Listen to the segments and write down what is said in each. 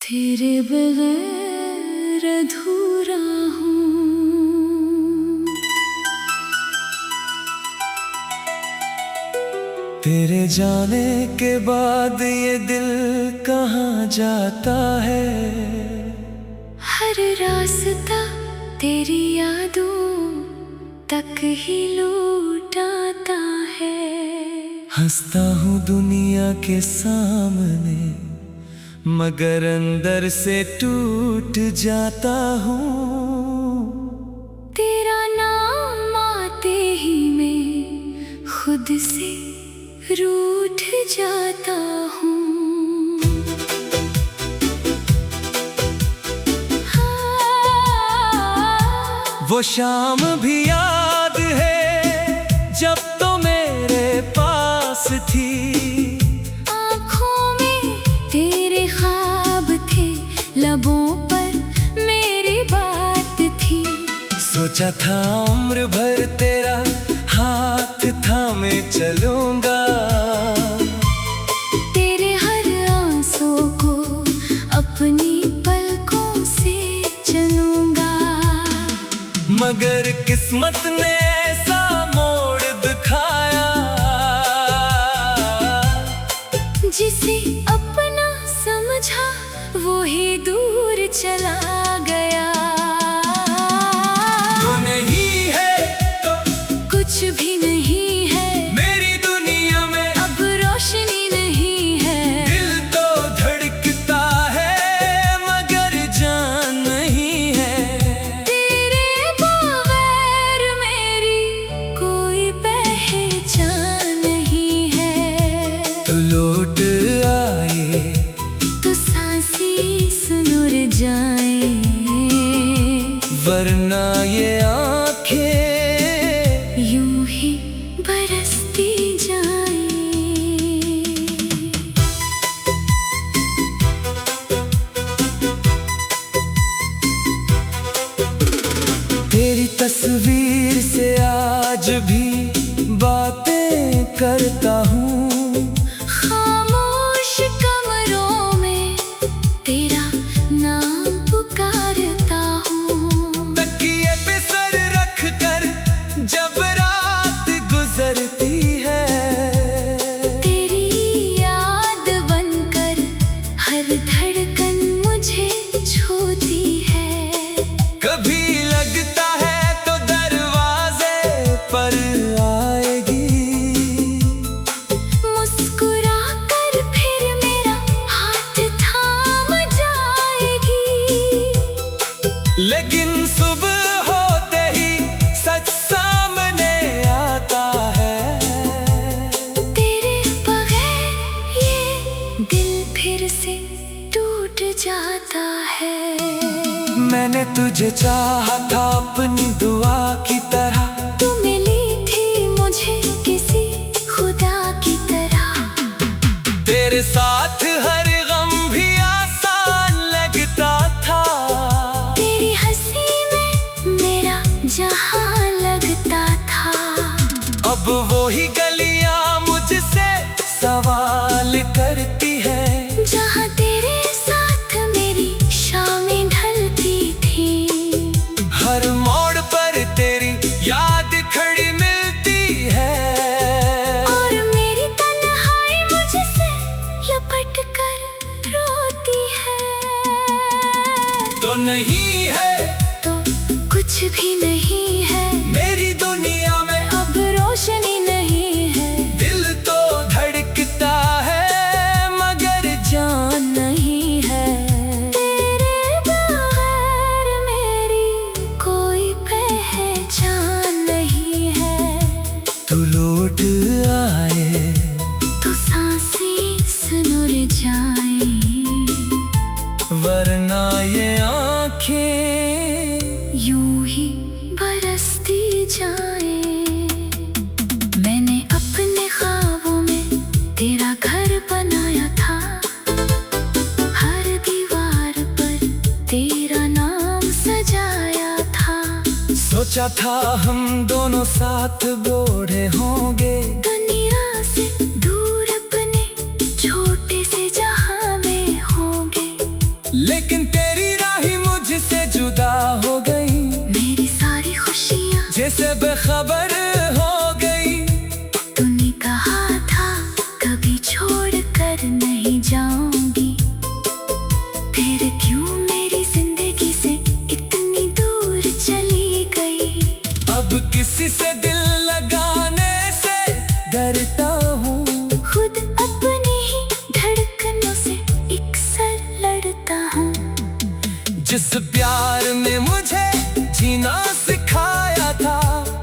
तेरे बगैर अधूरा हूँ। तेरे जाने के बाद ये दिल कहाँ जाता है। हर रास्ता तेरी यादों तक ही लौट आता है। हंसता हूँ दुनिया के सामने मगर अंदर से टूट जाता हूँ। तेरा नाम आते ही मैं खुद से रूठ जाता हूँ। वो शाम भी याद है जब तो मेरे पास थी। आँखों में तेरे ख्वाब थे, लबों पर मेरी बात थी। सोचा था उम्र भर तेरा हाथ थामे चलूंगा। तेरे हर आंसू को अपनी पलकों से चलूंगा। मगर किस्मत ने ऐसा मोड़ दिखाया जिसे अपना समझा वो ही दूर चला गया। तू नहीं है तो कुछ भी नहीं है मेरी दुनिया में, अब रोशनी नहीं है। दिल तो धड़कता है मगर जान नहीं है। तेरे बगैर मेरी कोई पहचान नहीं है। तू लौट आए तो सांसें सुनुर जाए, वरना ये आँखें यूं ही बरसती जाए। तेरी तस्वीर से आज भी बातें करता हूँ। खामोश कमरों में तेरा नाम पुकारता हूँ। तकिए पे सर रख कर जब रात गुजरती है, तेरी याद बनकर हर धड़कन मुझे छूती है। कभी लगता है तो दरवाजे पर आएगी। मुस्कुरा कर फिर मेरा हाथ थाम जाएगी। लेकिन सुबह होते ही सच सामने आता है। तेरे बगैर ये दिल फिर से टूट जाता है। मैंने तुझे चाहा था अपनी दुआ की तरह। तू मिली थी मुझे किसी खुदा की तरह। तेरे साथ हर गम भी आसान लगता था। तेरी हंसी में मेरा जहां लगता था। अब वो ही गलियां मुझसे सवाल करती है। जहां तेरे साथ मेरी शामें ढलती थी। हर मोड़ पर तेरी याद खड़ी मिलती है। और मेरी तन्हाई मुझसे लपट कर रोती है। तो नहीं है तो कुछ भी नहीं है मेरी दुनिया में, अब रोशनी नहीं है। दिल तो धड़कता है मगर जान नहीं है। तेरे बगैर मेरी कोई पहचान नहीं है। तू लौट आए तो सांसें सुनुर जाए, वरना ये आँखें यूं ही बरसती जाए। मैंने अपने ख्वाबों में तेरा घर बनाया था। हर दीवार पर तेरा नाम सजाया था। सोचा था हम दोनों साथ बूढ़े होंगे। दुनिया से दूर अपने छोटे से जहां में होंगे। लेकिन तेरी राही मुझसे जुदा हो गई। मेरी सारी खुशियाँ जैसे बेखबर हो गई। तूने कहा था कभी छोड़ कर नहीं जाऊंगी, फिर क्यों मेरी जिंदगी से इतनी दूर चली गई। अब किसी से दिल लगाने से डरता हूँ। खुद अपनी ही धड़कनों से अक्सर लड़ता हूँ। जिस प्यार ने मुझे जीना सिखाया था,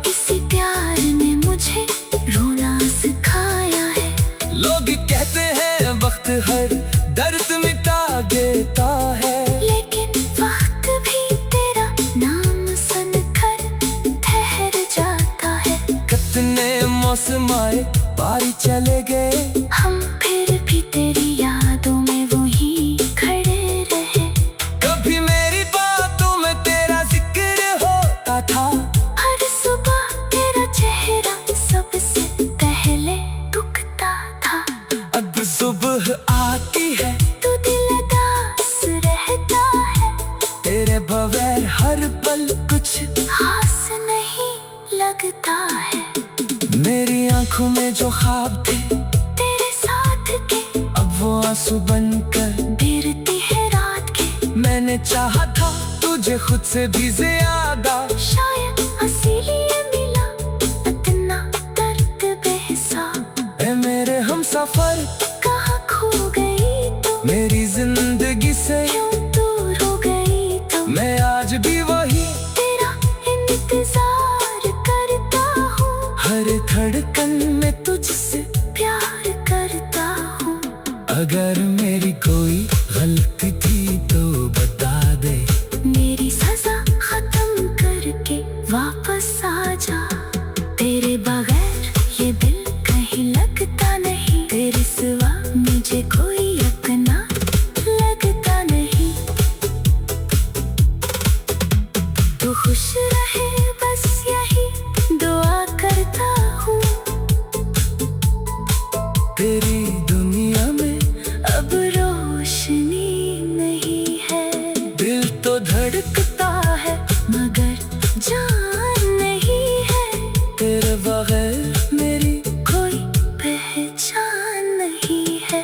इसी प्यार ने मुझे रोना सिखाया है। लोग कहते हैं वक्त हर दर्द मिटा देता है, लेकिन वक्त भी तेरा नाम सुनकर ठहर जाता है। कितने मौसम आए पारी चले गए, हम फिर भी तेरी यादों में वहीं खड़े रहे। कभी मेरी बातों में तेरा जिक्र होता था। हर सुबह तेरा चेहरा सबसे पहले दुखता था। अब सुबह आती है तू दिल उदास रहता है, तेरे बगैर हर पल कुछ खास नहीं लगता है। मेरी आंखों में जो ख्वाब थे तेरे साथ के अब वो आंसू बनकर गिरती है रात के। मैंने चाहा था तुझे खुद से भी ज्यादा। शायद इसीलिए मिला इतना दर्द बेहिसाब। ऐ मेरे हमसफर कहाँ खो गई तू, मेरी जिंदगी से क्यों दूर हो गई तू। मैं आज भी वही तेरा इंतजार करता हूँ, हर धड़कन में तुझसे प्यार करता हूँ। अगर मेरी कोई गलती थी तो बता दे। मेरी सजा खत्म करके वापस आ जा। तेरे बगैर ये दिल कहीं लगता नहीं, तेरे सिवा मुझे कोई अपना लगता नहीं। तू खुश रहे बस यही दुआ करता हूँ। तेरी दुनिया में अब रोशनी नहीं है, दिल तो धड़कता है मगर जान नहीं है। तेरे बगैर मेरी कोई पहचान नहीं है।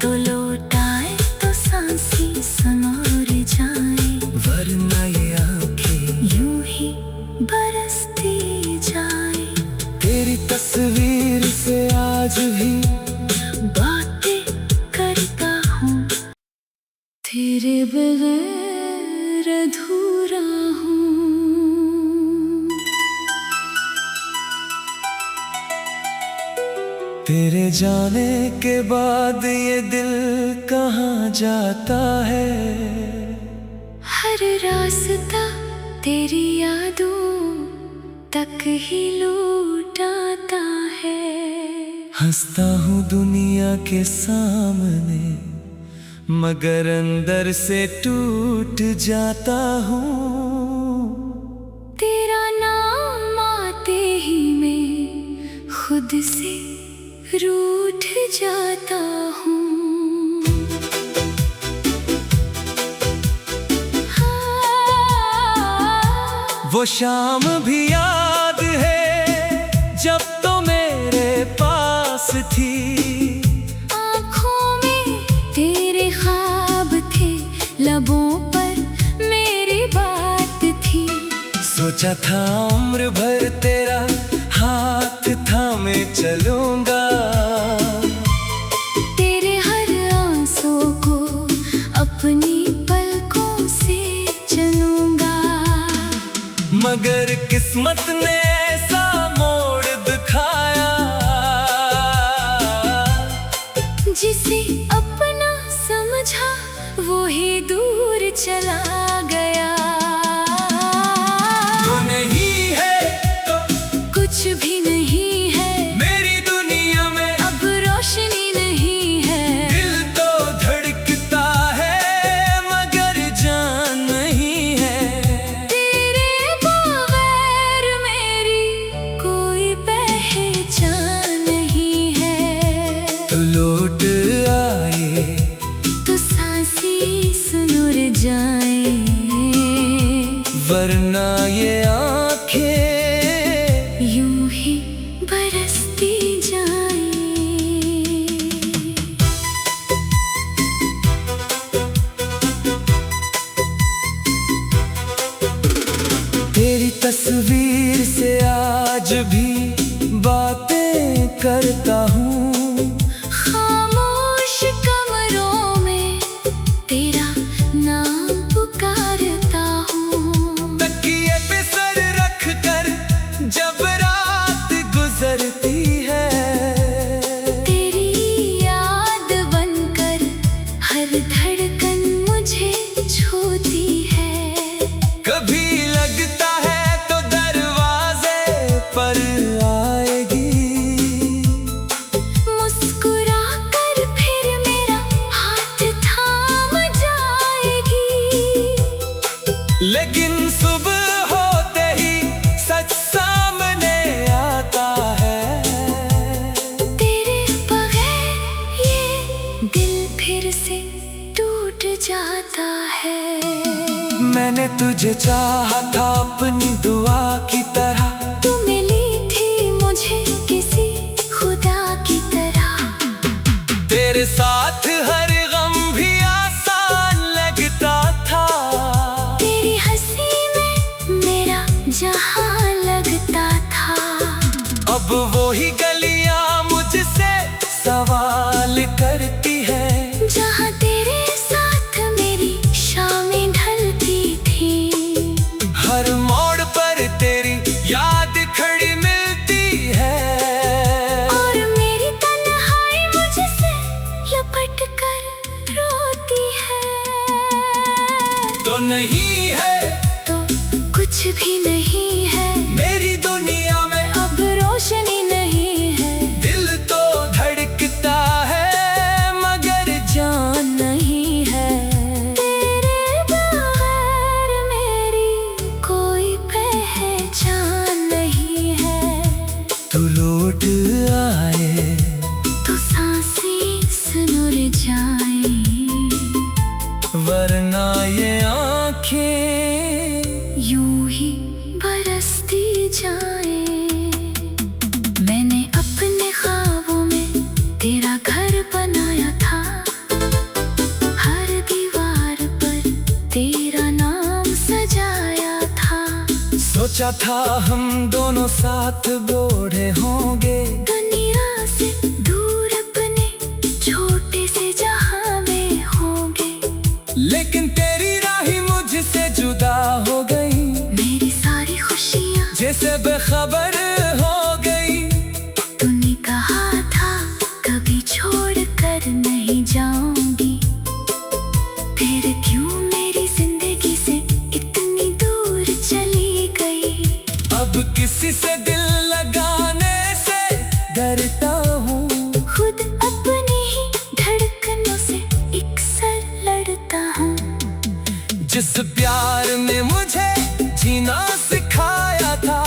तो लौट आए तो सांसें सनोर जाए, वरना ये आंखें यूं ही बरसती जाए। तेरी तस्वीर से आज भी बातें करता हूँ, तेरे बगैर अधूरा हूँ। तेरे जाने के बाद ये दिल कहाँ जाता है। हर रास्ता तेरी यादों तक ही लौट आता है। हंसता हूँ दुनिया के सामने मगर अंदर से टूट जाता हूँ। तेरा नाम आते ही मैं खुद से रूठ जाता हूँ। वो शाम भी याद है जब तो मेरे पास थी। आँखों में तेरे ख्वाब थे, लबों पर मेरी बात थी। सोचा था उम्र भर तेरा हाथ थामे चलूंगा। तेरे हर आंसू को अपनी पलकों से चलूंगा। मगर किस्मत ने ऐसा मोड़ दिखाया, जिसे अपना समझा वो ही दूर चला गया। तो नहीं है तो कुछ भी नहीं है मेरी दुनिया में, अब रोशनी नहीं है। दिल तो धड़कता है मगर जान नहीं है। तेरे बगैर मेरी कोई पहचान नहीं है। तो लौट आए तो सांसें सुनूर जाए, वरना ये आंखें यूं ही बरसती जाए। तेरी तस्वीर से आज भी बातें करता हूँ, खामोश कमरों में तेरा नाम पुकारता हूँ। तकिए पे सर रख कर जब रात गुजरती है, तेरी याद बनकर हर धड़कन मुझे छूती है। कभी लगता है तो दरवाजे पर आएगी, मुस्कुरा कर फिर मेरा हाथ थाम जाएगी। लेकिन सुबह होते ही सच सामने आता है, तेरे बगैर ये दिल फिर से टूट जाता है। मैंने तुझे चाहा था अपनी दुआ की तरह, तू मिली थी मुझे किसी खुदा की तरह। तेरे साथ हर गम भी आसान लगता था, तेरी हंसी में मेरा जहां लगता था। अब वो ही गलियां मुझसे सवाल करती है, जहां तेरे साथ मेरी शामें ढलती थी। हर मोड़ पर तेरी याद खड़ी मिलती है, और मेरी तन्हाई मुझसे लपट कर रोती है। तो नहीं है तो कुछ भी नहीं है, मेरी दुनिया में अब रोशनी नहीं है। दिल तो धड़कता है मगर जान नहीं है, तेरे बगैर मेरी कोई पहचान नहीं है। तू लौट आए तो सांसें सुनुर जाए, वरना ये आंखें यूं ही बरसती जाए। मैंने अपने ख्वाबों में तेरा घर बनाया था, हर दीवार पर तेरा नाम सजाया था। सोचा था हम दोनों साथ बूढ़े होंगे, दुनिया से दूर अपने छोटे से जहां में होंगे। लेकिन तेरी राही मुझसे जुदा हो गई, मेरी सारी खुशियाँ जैसे बेखबर हो गई। तूने कहा था कभी छोड़ कर नहीं जाऊंगी, फिर क्यों मेरी जिंदगी से इतनी दूर चली गई। अब किसी से दिल लगाने से डरता हूँ, खुद अपनी ही धड़कनों से अक्सर लड़ता हूँ। जिस प्यार ने मुझे जीना सिखाया था,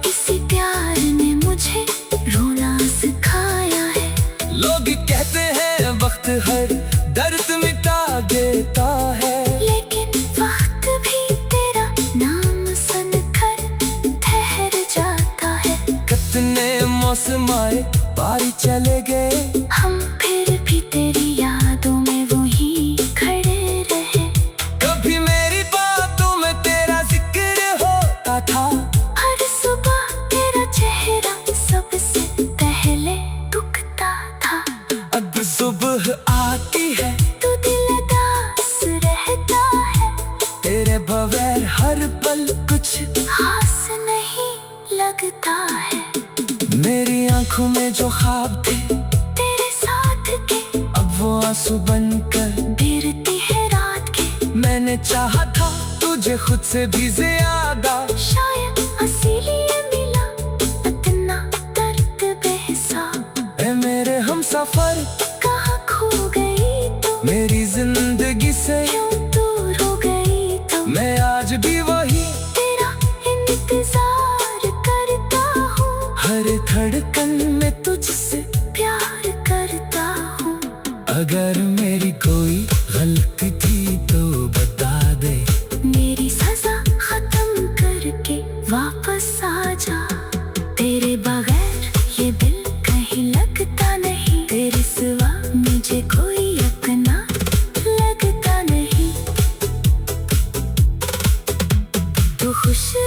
इसी प्यार ने मुझे रोना सिखाया है। लोग कहते हैं वक्त हर दर्द मिटा देता है, लेकिन वक्त भी तेरा नाम सुनकर ठहर जाता है। कितने मौसम आए बारी चले गए, हम फिर भी तेरी यादों में वहीं खड़े रहे। कभी मेरी बातों में तेरा जिक्र होता था, हर सुबह तेरा चेहरा सबसे पहले दुखता था। अब सुबह आती है तू दिल उदास रहता है, तेरे बगैर हर पल कुछ खास नहीं लगता है। मेरी आंखों में जो ख्वाब थे तेरे साथ के अब वो आंसू बनकर गिरती है रात के। मैंने चाहा था तुझे खुद से भी ज्यादा, शायद इसीलिए मिला इतना दर्द बेहिसाब। ऐ मेरे हम सफर कहाँ खो गई तू, मेरी जिंदगी से क्यों दूर हो गई तू। मैं आज भी वही तेरा इंतजार करता हूँ, हर धड़कन में तुझसे प्यार करता हूँ। अगर मेरी कोई गलती थी तो बता खुश